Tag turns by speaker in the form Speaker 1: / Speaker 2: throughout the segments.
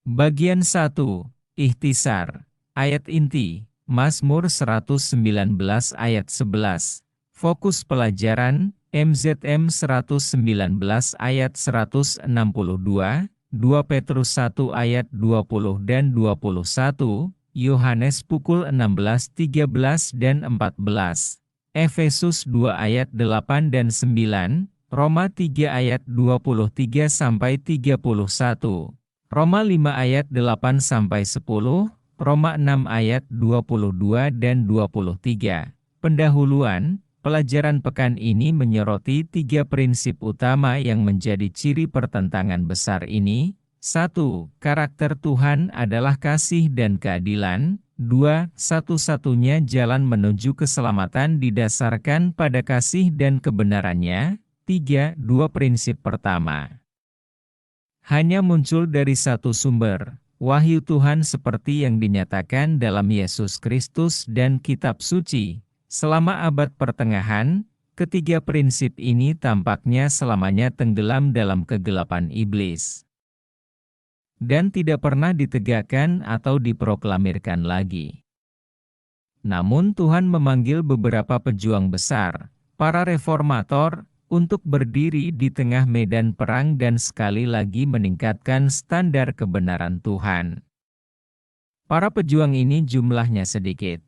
Speaker 1: Bagian 1. Ikhtisar. Ayat inti. Mazmur 119 ayat 11. Fokus pelajaran. MZM 119 ayat 162. 2 Petrus 1 ayat 20 dan 21. Yohanes pukul 16:13 dan 14. Efesus 2 ayat 8 dan 9. Roma 3 ayat 23 sampai 31. Roma 5 ayat 8-10, Roma 6 ayat 22 dan 23. Pendahuluan, pelajaran pekan ini menyoroti 3 prinsip utama yang menjadi ciri pertentangan besar ini. 1. Karakter Tuhan adalah kasih dan keadilan. 2. Satu-satunya jalan menuju keselamatan didasarkan pada kasih dan kebenarannya. 3. Dua prinsip pertama hanya muncul dari satu sumber, wahyu Tuhan seperti yang dinyatakan dalam Yesus Kristus dan Kitab Suci. Selama abad pertengahan, ketiga prinsip ini tampaknya selamanya tenggelam dalam kegelapan iblis dan tidak pernah ditegakkan atau diproklamirkan lagi. Namun Tuhan memanggil beberapa pejuang besar, para reformator, untuk berdiri di tengah medan perang dan sekali lagi meningkatkan standar kebenaran Tuhan. Para pejuang ini jumlahnya sedikit.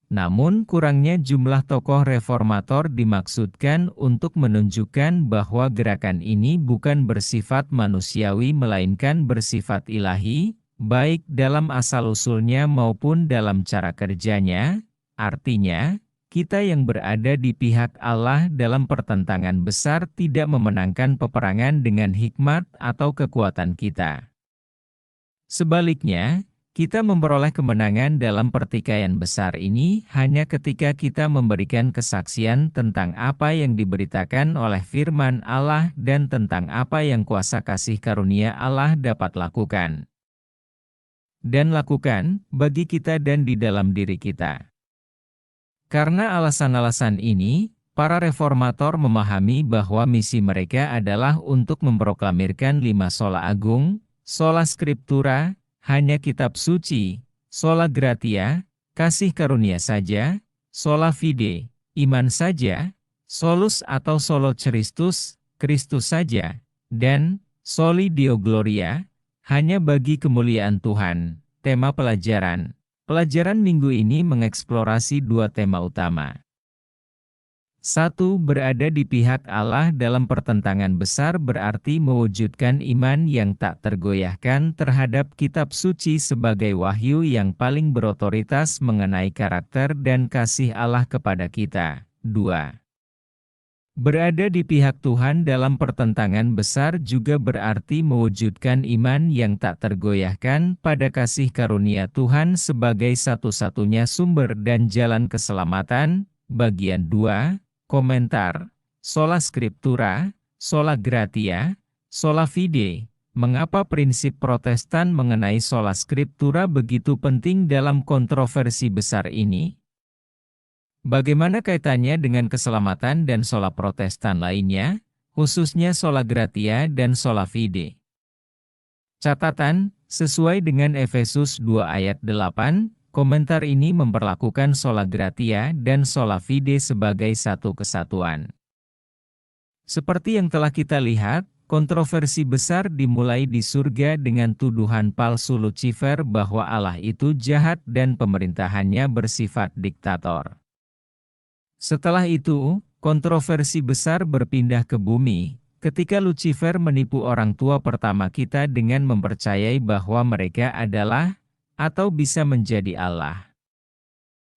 Speaker 1: Namun kurangnya jumlah tokoh reformator dimaksudkan untuk menunjukkan bahwa gerakan ini bukan bersifat manusiawi melainkan bersifat ilahi, baik dalam asal-usulnya maupun dalam cara kerjanya. Artinya, kita yang berada di pihak Allah dalam pertentangan besar tidak memenangkan peperangan dengan hikmat atau kekuatan kita. Sebaliknya, kita memperoleh kemenangan dalam pertikaian besar ini hanya ketika kita memberikan kesaksian tentang apa yang diberitakan oleh firman Allah dan tentang apa yang kuasa kasih karunia Allah dapat lakukan dan lakukan bagi kita dan di dalam diri kita. Karena alasan-alasan ini, para reformator memahami bahwa misi mereka adalah untuk memproklamirkan 5 sola agung, sola scriptura, hanya kitab suci, sola gratia, kasih karunia saja, sola fide, iman saja, solus atau solo Christus, Kristus saja, dan soli Deo gloria, hanya bagi kemuliaan Tuhan. Tema pelajaran. Pelajaran minggu ini mengeksplorasi 2 tema utama. 1. Berada di pihak Allah dalam pertentangan besar berarti mewujudkan iman yang tak tergoyahkan terhadap kitab suci sebagai wahyu yang paling berotoritas mengenai karakter dan kasih Allah kepada kita. 2. Berada di pihak Tuhan dalam pertentangan besar juga berarti mewujudkan iman yang tak tergoyahkan pada kasih karunia Tuhan sebagai satu-satunya sumber dan jalan keselamatan. Bagian 2, komentar, sola scriptura, sola gratia, sola fide. Mengapa prinsip Protestan mengenai sola scriptura begitu penting dalam kontroversi besar ini? Bagaimana kaitannya dengan keselamatan dan sola Protestan lainnya, khususnya sola gratia dan sola fide? Catatan, sesuai dengan Efesus 2 ayat 8, komentar ini memperlakukan sola gratia dan sola fide sebagai satu kesatuan. Seperti yang telah kita lihat, kontroversi besar dimulai di surga dengan tuduhan palsu Lucifer bahwa Allah itu jahat dan pemerintahannya bersifat diktator. Setelah itu, kontroversi besar berpindah ke bumi, ketika Lucifer menipu orang tua pertama kita dengan mempercayai bahwa mereka adalah, atau bisa menjadi Allah.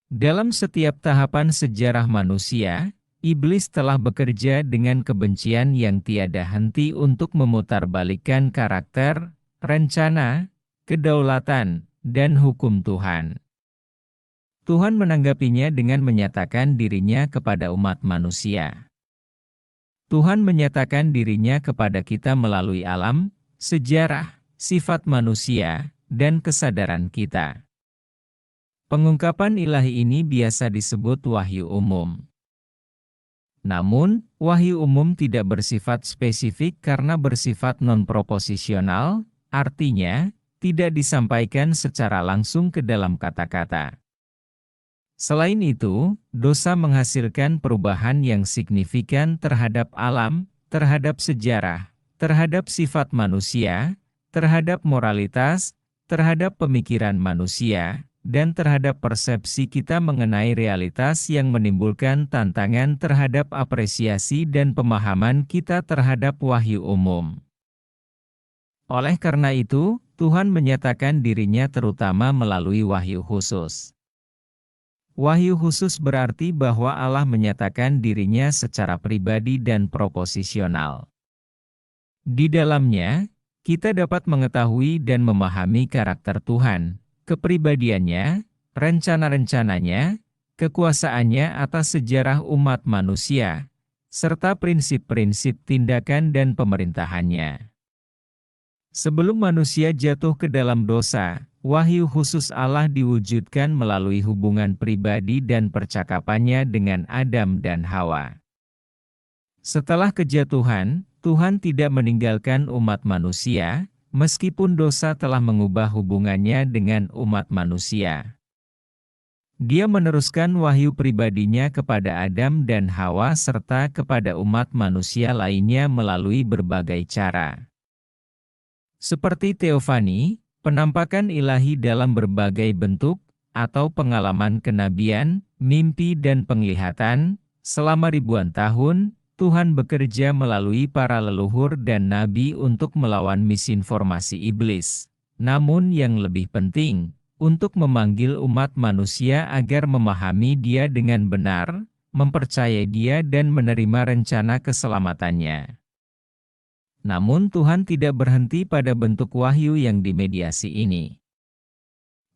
Speaker 1: Dalam setiap tahapan sejarah manusia, iblis telah bekerja dengan kebencian yang tiada henti untuk memutarbalikkan karakter, rencana, kedaulatan, dan hukum Tuhan. Tuhan menanggapinya dengan menyatakan dirinya kepada umat manusia. Tuhan menyatakan dirinya kepada kita melalui alam, sejarah, sifat manusia, dan kesadaran kita. Pengungkapan ilahi ini biasa disebut wahyu umum. Namun, wahyu umum tidak bersifat spesifik karena bersifat non-proposisional, artinya, tidak disampaikan secara langsung ke dalam kata-kata. Selain itu, dosa menghasilkan perubahan yang signifikan terhadap alam, terhadap sejarah, terhadap sifat manusia, terhadap moralitas, terhadap pemikiran manusia, dan terhadap persepsi kita mengenai realitas yang menimbulkan tantangan terhadap apresiasi dan pemahaman kita terhadap wahyu umum. Oleh karena itu, Tuhan menyatakan dirinya terutama melalui wahyu khusus. Wahyu khusus berarti bahwa Allah menyatakan dirinya secara pribadi dan proposisional. Di dalamnya, kita dapat mengetahui dan memahami karakter Tuhan, kepribadiannya, rencana-rencananya, kekuasaannya atas sejarah umat manusia, serta prinsip-prinsip tindakan dan pemerintahannya. Sebelum manusia jatuh ke dalam dosa, wahyu khusus Allah diwujudkan melalui hubungan pribadi dan percakapannya dengan Adam dan Hawa. Setelah kejatuhan, Tuhan tidak meninggalkan umat manusia, meskipun dosa telah mengubah hubungannya dengan umat manusia. Dia meneruskan wahyu pribadinya kepada Adam dan Hawa serta kepada umat manusia lainnya melalui berbagai cara. Seperti teofani, penampakan ilahi dalam berbagai bentuk, atau pengalaman kenabian, mimpi dan penglihatan, selama ribuan tahun, Tuhan bekerja melalui para leluhur dan nabi untuk melawan misinformasi iblis. Namun yang lebih penting, untuk memanggil umat manusia agar memahami Dia dengan benar, mempercayai Dia dan menerima rencana keselamatannya. Namun Tuhan tidak berhenti pada bentuk wahyu yang dimediasi ini.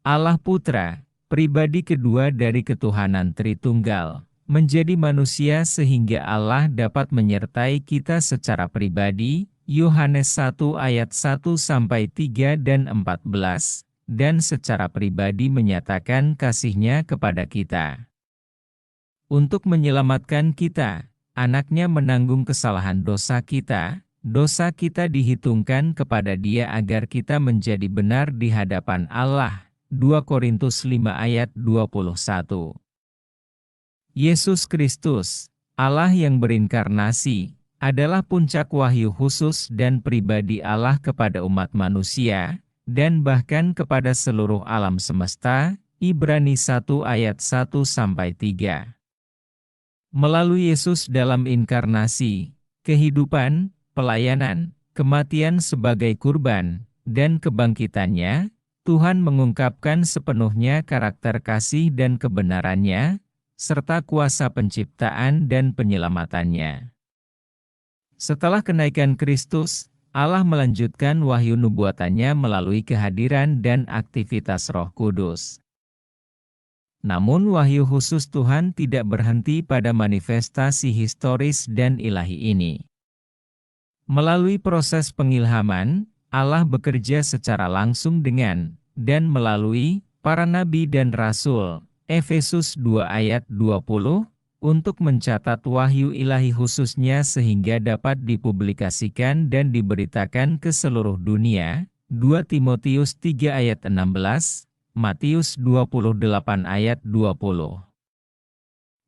Speaker 1: Allah Putra, pribadi kedua dari ketuhanan Tritunggal, menjadi manusia sehingga Allah dapat menyertai kita secara pribadi, Yohanes 1 ayat 1-3 dan 14, dan secara pribadi menyatakan kasih-Nya kepada kita. Untuk menyelamatkan kita, Anak-Nya menanggung kesalahan dosa kita dihitungkan kepada Dia agar kita menjadi benar di hadapan Allah. 2 Korintus 5 ayat 21. Yesus Kristus, Allah yang berinkarnasi, adalah puncak wahyu khusus dan pribadi Allah kepada umat manusia, dan bahkan kepada seluruh alam semesta. Ibrani 1 ayat 1-3. Melalui Yesus dalam inkarnasi, kehidupan, pelayanan, kematian sebagai kurban, dan kebangkitannya, Tuhan mengungkapkan sepenuhnya karakter kasih dan kebenarannya, serta kuasa penciptaan dan penyelamatannya. Setelah kenaikan Kristus, Allah melanjutkan wahyu nubuatannya melalui kehadiran dan aktivitas Roh Kudus. Namun wahyu khusus Tuhan tidak berhenti pada manifestasi historis dan ilahi ini. Melalui proses pengilhaman, Allah bekerja secara langsung dengan, dan melalui, para nabi dan rasul, Efesus 2 ayat 20, untuk mencatat wahyu ilahi khususnya sehingga dapat dipublikasikan dan diberitakan ke seluruh dunia, 2 Timotius 3 ayat 16, Matius 28 ayat 20.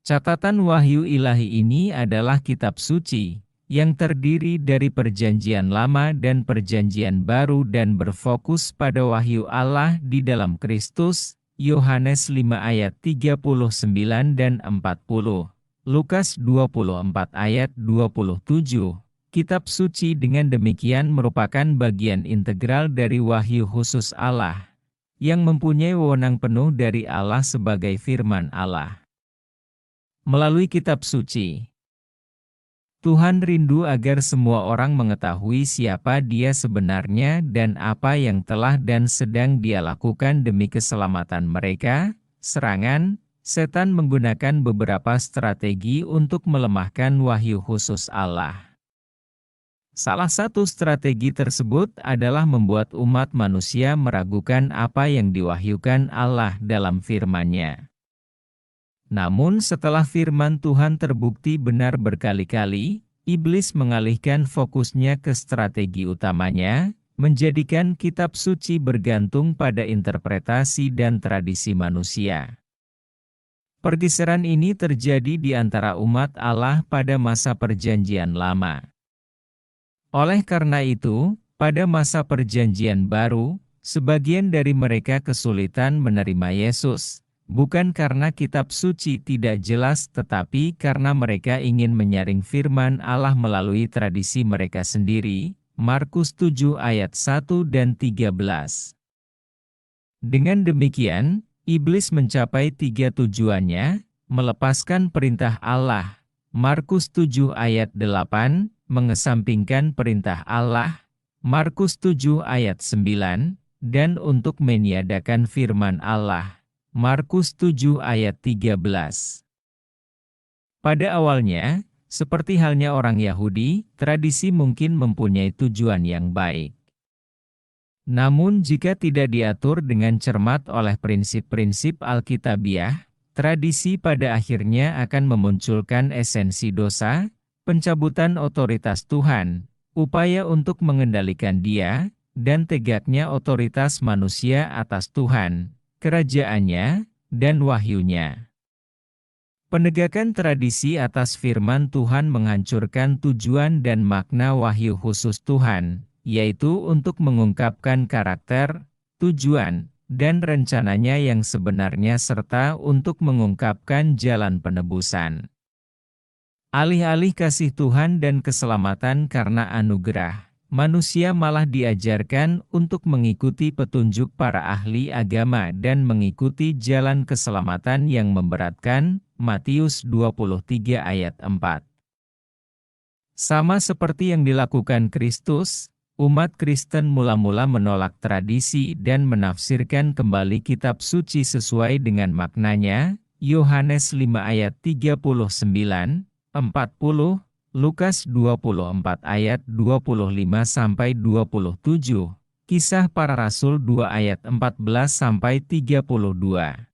Speaker 1: Catatan wahyu ilahi ini adalah kitab suci, yang terdiri dari Perjanjian Lama dan Perjanjian Baru dan berfokus pada wahyu Allah di dalam Kristus, Yohanes 5 ayat 39 dan 40, Lukas 24 ayat 27. Kitab suci dengan demikian merupakan bagian integral dari wahyu khusus Allah, yang mempunyai wewenang penuh dari Allah sebagai firman Allah. Melalui kitab suci, Tuhan rindu agar semua orang mengetahui siapa Dia sebenarnya dan apa yang telah dan sedang Dia lakukan demi keselamatan mereka. Serangan, setan menggunakan beberapa strategi untuk melemahkan wahyu khusus Allah. Salah satu strategi tersebut adalah membuat umat manusia meragukan apa yang diwahyukan Allah dalam firman-Nya. Namun setelah firman Tuhan terbukti benar berkali-kali, iblis mengalihkan fokusnya ke strategi utamanya, menjadikan kitab suci bergantung pada interpretasi dan tradisi manusia. Pergeseran ini terjadi di antara umat Allah pada masa Perjanjian Lama. Oleh karena itu, pada masa Perjanjian Baru, sebagian dari mereka kesulitan menerima Yesus, bukan karena kitab suci tidak jelas tetapi karena mereka ingin menyaring firman Allah melalui tradisi mereka sendiri. Markus 7 ayat 1 dan 13. Dengan demikian, iblis mencapai 3 tujuannya: melepaskan perintah Allah, Markus 7 ayat 8, mengesampingkan perintah Allah, Markus 7 ayat 9, dan untuk meniadakan firman Allah, Markus 7 ayat 13. Pada awalnya, seperti halnya orang Yahudi, tradisi mungkin mempunyai tujuan yang baik. Namun jika tidak diatur dengan cermat oleh prinsip-prinsip Alkitabiah, tradisi pada akhirnya akan memunculkan esensi dosa, pencabutan otoritas Tuhan, upaya untuk mengendalikan Dia, dan tegaknya otoritas manusia atas Tuhan, kerajaannya, dan wahyunya. Penegakan tradisi atas firman Tuhan menghancurkan tujuan dan makna wahyu khusus Tuhan, yaitu untuk mengungkapkan karakter, tujuan, dan rencananya yang sebenarnya serta untuk mengungkapkan jalan penebusan. Alih-alih kasih Tuhan dan keselamatan karena anugerah, manusia malah diajarkan untuk mengikuti petunjuk para ahli agama dan mengikuti jalan keselamatan yang memberatkan, Matius 23 ayat 4. Sama seperti yang dilakukan Kristus, umat Kristen mula-mula menolak tradisi dan menafsirkan kembali kitab suci sesuai dengan maknanya, Yohanes 5 ayat 39, 40, Lukas 24 ayat 25-27, Kisah Para Rasul 2 ayat 14-32.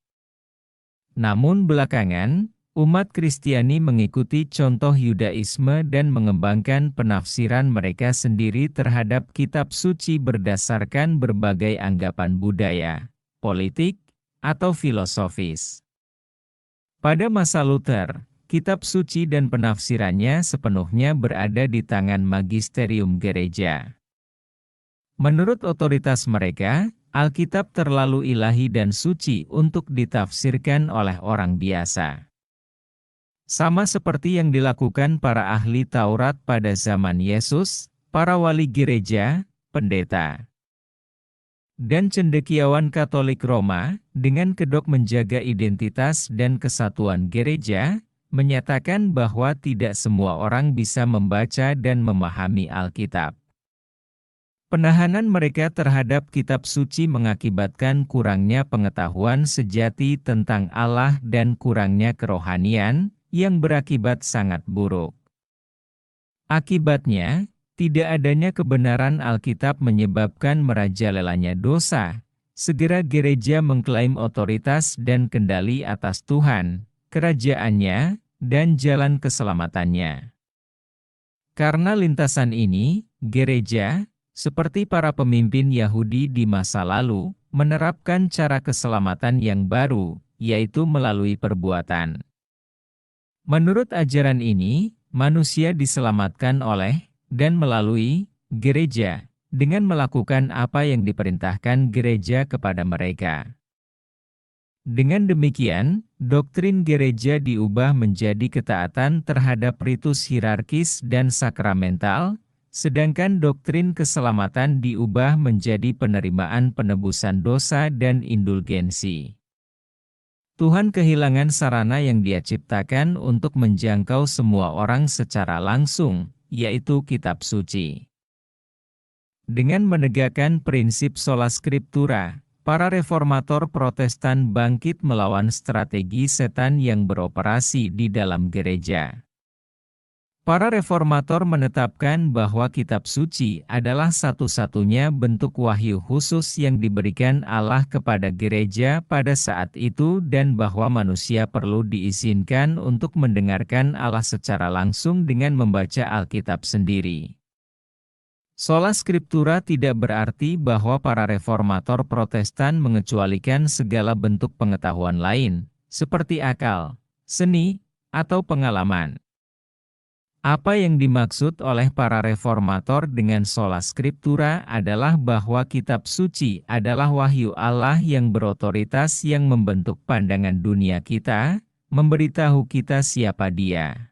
Speaker 1: Namun belakangan, umat Kristiani mengikuti contoh Yudaisme dan mengembangkan penafsiran mereka sendiri terhadap kitab suci berdasarkan berbagai anggapan budaya, politik, atau filosofis. Pada masa Luther, kitab suci dan penafsirannya sepenuhnya berada di tangan magisterium gereja. Menurut otoritas mereka, Alkitab terlalu ilahi dan suci untuk ditafsirkan oleh orang biasa. Sama seperti yang dilakukan para ahli Taurat pada zaman Yesus, para wali gereja, pendeta, dan cendekiawan Katolik Roma, dengan kedok menjaga identitas dan kesatuan gereja, menyatakan bahwa tidak semua orang bisa membaca dan memahami Alkitab. Penahanan mereka terhadap kitab suci mengakibatkan kurangnya pengetahuan sejati tentang Allah dan kurangnya kerohanian, yang berakibat sangat buruk. Akibatnya, tidak adanya kebenaran Alkitab menyebabkan merajalelanya dosa. Segera gereja mengklaim otoritas dan kendali atas Tuhan, kerajaannya, dan jalan keselamatannya. Karena lintasan ini, gereja, seperti para pemimpin Yahudi di masa lalu, menerapkan cara keselamatan yang baru, yaitu melalui perbuatan. Menurut ajaran ini, manusia diselamatkan oleh, dan melalui, gereja, dengan melakukan apa yang diperintahkan gereja kepada mereka. Dengan demikian, doktrin gereja diubah menjadi ketaatan terhadap ritus hierarkis dan sakramental, sedangkan doktrin keselamatan diubah menjadi penerimaan penebusan dosa dan indulgensi. Tuhan kehilangan sarana yang Dia ciptakan untuk menjangkau semua orang secara langsung, yaitu kitab suci. Dengan menegakkan prinsip sola scriptura, para reformator Protestan bangkit melawan strategi setan yang beroperasi di dalam gereja. Para reformator menetapkan bahwa kitab suci adalah satu-satunya bentuk wahyu khusus yang diberikan Allah kepada gereja pada saat itu dan bahwa manusia perlu diizinkan untuk mendengarkan Allah secara langsung dengan membaca Alkitab sendiri. Sola Scriptura tidak berarti bahwa para reformator Protestan mengecualikan segala bentuk pengetahuan lain, seperti akal, seni, atau pengalaman. Apa yang dimaksud oleh para reformator dengan sola scriptura adalah bahwa kitab suci adalah wahyu Allah yang berotoritas yang membentuk pandangan dunia kita, memberitahu kita siapa Dia,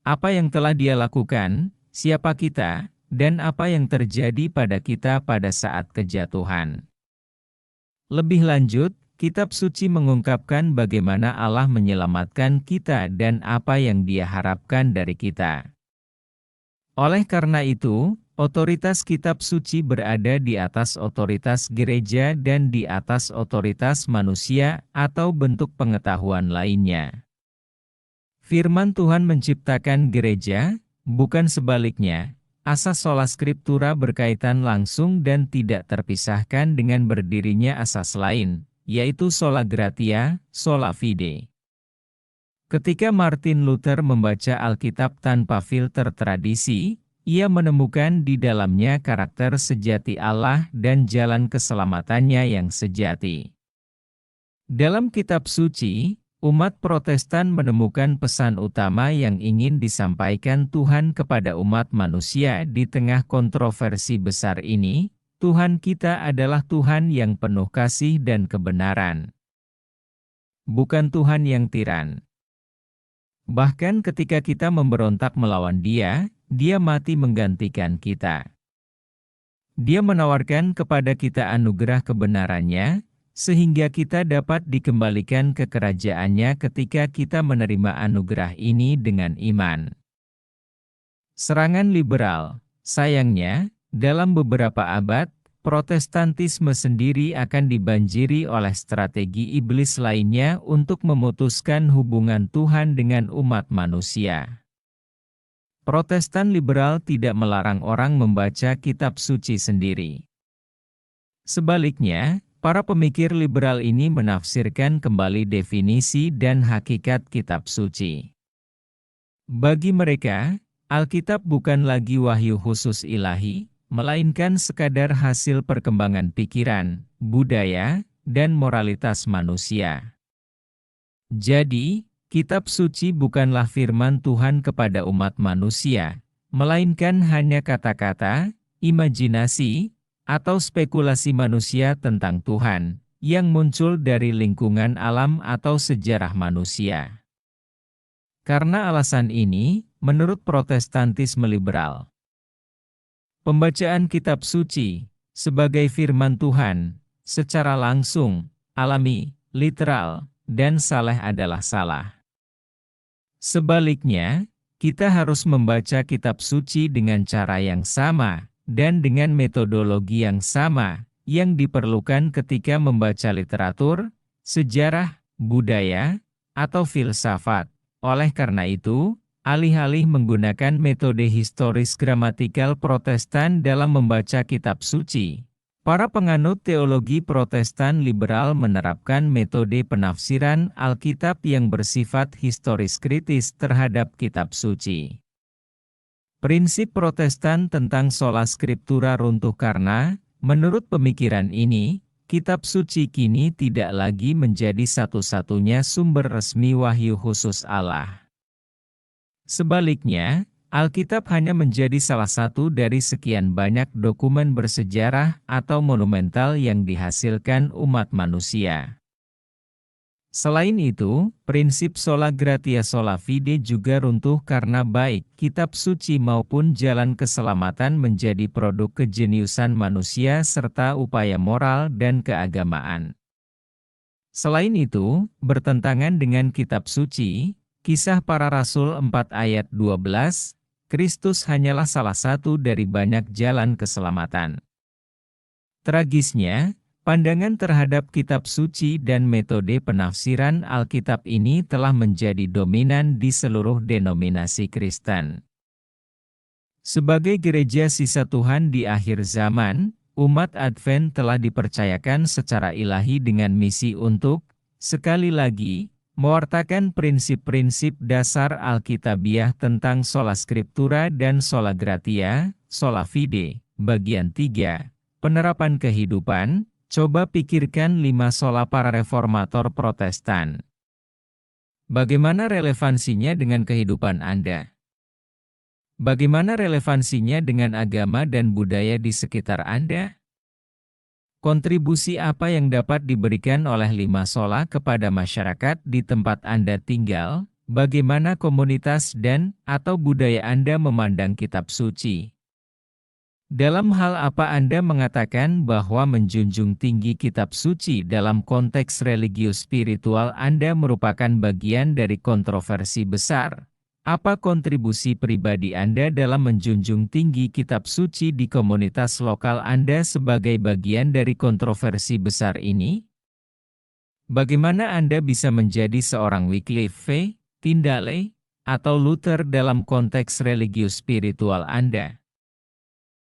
Speaker 1: apa yang telah Dia lakukan, siapa kita, dan apa yang terjadi pada kita pada saat kejatuhan. Lebih lanjut, kitab suci mengungkapkan bagaimana Allah menyelamatkan kita dan apa yang Dia harapkan dari kita. Oleh karena itu, otoritas kitab suci berada di atas otoritas gereja dan di atas otoritas manusia atau bentuk pengetahuan lainnya. Firman Tuhan menciptakan gereja, bukan sebaliknya. Asas sola scriptura berkaitan langsung dan tidak terpisahkan dengan berdirinya asas lain, yaitu sola gratia, sola fide. Ketika Martin Luther membaca Alkitab tanpa filter tradisi, ia menemukan di dalamnya karakter sejati Allah dan jalan keselamatannya yang sejati. Dalam kitab suci, umat Protestan menemukan pesan utama yang ingin disampaikan Tuhan kepada umat manusia di tengah kontroversi besar ini. Tuhan kita adalah Tuhan yang penuh kasih dan kebenaran, bukan Tuhan yang tiran. Bahkan ketika kita memberontak melawan Dia, Dia mati menggantikan kita. Dia menawarkan kepada kita anugerah kebenarannya, sehingga kita dapat dikembalikan ke kerajaannya ketika kita menerima anugerah ini dengan iman. Serangan liberal, sayangnya, dalam beberapa abad, Protestantisme sendiri akan dibanjiri oleh strategi iblis lainnya untuk memutuskan hubungan Tuhan dengan umat manusia. Protestan liberal tidak melarang orang membaca kitab suci sendiri. Sebaliknya, para pemikir liberal ini menafsirkan kembali definisi dan hakikat kitab suci. Bagi mereka, Alkitab bukan lagi wahyu khusus ilahi, melainkan sekadar hasil perkembangan pikiran, budaya, dan moralitas manusia. Jadi, kitab suci bukanlah firman Tuhan kepada umat manusia, melainkan hanya kata-kata, imajinasi, atau spekulasi manusia tentang Tuhan, yang muncul dari lingkungan alam atau sejarah manusia. Karena alasan ini, menurut Protestantisme liberal, pembacaan kitab suci, sebagai firman Tuhan, secara langsung, alami, literal, dan saleh adalah salah. Sebaliknya, kita harus membaca kitab suci dengan cara yang sama, dan dengan metodologi yang sama, yang diperlukan ketika membaca literatur, sejarah, budaya, atau filsafat. Oleh karena itu, alih-alih menggunakan metode historis gramatikal Protestan dalam membaca kitab suci, para penganut teologi Protestan liberal menerapkan metode penafsiran Alkitab yang bersifat historis kritis terhadap kitab suci. Prinsip Protestan tentang sola scriptura runtuh karena, menurut pemikiran ini, kitab suci kini tidak lagi menjadi satu-satunya sumber resmi wahyu khusus Allah. Sebaliknya, Alkitab hanya menjadi salah satu dari sekian banyak dokumen bersejarah atau monumental yang dihasilkan umat manusia. Selain itu, prinsip sola gratia sola fide juga runtuh karena baik kitab suci maupun jalan keselamatan menjadi produk kejeniusan manusia serta upaya moral dan keagamaan. Selain itu, bertentangan dengan kitab suci, Kisah Para Rasul 4 ayat 12, Kristus hanyalah salah satu dari banyak jalan keselamatan. Tragisnya, pandangan terhadap kitab suci dan metode penafsiran Alkitab ini telah menjadi dominan di seluruh denominasi Kristen. Sebagai gereja sisa Tuhan di akhir zaman, umat Advent telah dipercayakan secara ilahi dengan misi untuk, sekali lagi, mewartakan prinsip-prinsip dasar Alkitabiah tentang sola scriptura dan sola gratia, sola fide. Bagian 3. Penerapan kehidupan. Coba pikirkan 5 sola para reformator Protestan. Bagaimana relevansinya dengan kehidupan Anda? Bagaimana relevansinya dengan agama dan budaya di sekitar Anda? Kontribusi apa yang dapat diberikan oleh 5 sola kepada masyarakat di tempat Anda tinggal? Bagaimana komunitas dan/atau budaya Anda memandang kitab suci? Dalam hal apa Anda mengatakan bahwa menjunjung tinggi kitab suci dalam konteks religius spiritual Anda merupakan bagian dari kontroversi besar? Apa kontribusi pribadi Anda dalam menjunjung tinggi kitab suci di komunitas lokal Anda sebagai bagian dari kontroversi besar ini? Bagaimana Anda bisa menjadi seorang Wycliffe, Tyndale, atau Luther dalam konteks religius spiritual Anda?